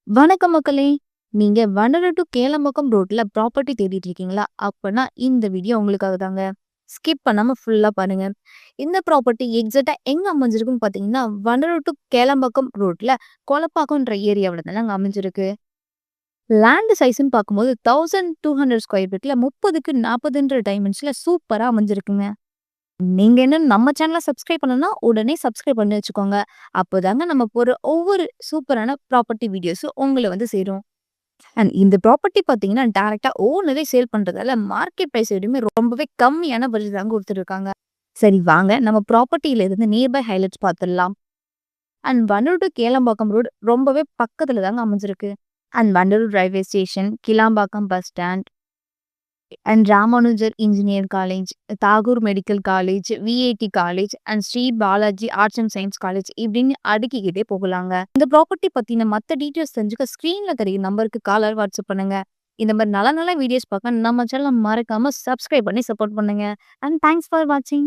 வணக்கம் மக்களே! நீங்க வண்டலூர் டூ கேளம்பாக்கம் ரோட்ல ப்ராப்பர்ட்டி தேடிட்டு இருக்கீங்களா? அப்பன்னா இந்த வீடியோ உங்களுக்காக தாங்க. ஸ்கிப் பண்ணாம ஃபுல்லா பாருங்க. இந்த ப்ராப்பர்ட்டி எக்ஸாக்ட்டா எங்க அமைஞ்சிருக்குன்னு பார்த்தீங்கன்னா, வண்டலூர் டூ கேளம்பாக்கம் ரோட்ல கொலப்பாக்கம்ன்ற ஏரியாவுல தானங்க அமைஞ்சிருக்கு. லேண்ட் சைஸ்ன்னு பார்க்கும்போது 1200 ஸ்கொயர் ஃபீட்ல 30க்கு 40ன்ற டைமென்ஷன்ல சூப்பரா அமைஞ்சிருக்குங்க. நீங்க இன்னும் நம்ம சேனல சப்ஸ்கிரைப் பண்ணலன்னா, உடனே சப்ஸ்கிரைப் பண்ணி வச்சுக்கோங்க. அப்போதாங்க நம்ம போடுற ஒவ்வொரு சூப்பரான ப்ராப்பர்ட்டி வீடியோஸும் உங்கள வந்து சேரும். அண்ட் இந்த ப்ராப்பர்ட்டி பார்த்தீங்கன்னா, டைரக்ட்டா ஓனரே சேல் பண்றதால மார்க்கெட் பிரைஸ் விடயுமே ரொம்பவே கம்மியான பட்ஜெட் தாங்க குடுத்துருக்காங்க. சரி வாங்க நம்ம ப்ராப்பர்ட்டில இருந்து நியர்பை ஹைலைட்ஸ் பார்த்துடலாம். And Vandalur to Kelambakkam road ரொம்பவே பக்கத்துல தாங்க அமைஞ்சிருக்கு. And Vandalur railway station, Kilambakkam bus stand and Ramanujar engineer college, Tagore medical college, VIT college and Sri Balaji arts and science college இப்படின்னு அடுக்கிக்கிட்டே போகலாங்க. இந்த ப்ராப்பர்ட்டி பத்தின மத்த டீட்டெயில்ஸ் தெரிஞ்சுக்க ஸ்க்ரீன்ல தெரியும் நம்பருக்கு கால் ஆர் வாட்ஸ்அப் பண்ணுங்க. இந்த மாதிரி நல்ல நல்ல வீடியோஸ் பார்க்க நம்ம சேனலை மறக்காம சப்ஸ்கிரைப் பண்ணி சப்போர்ட் பண்ணுங்க. அண்ட் தேங்க்ஸ் ஃபார் வாட்சிங்.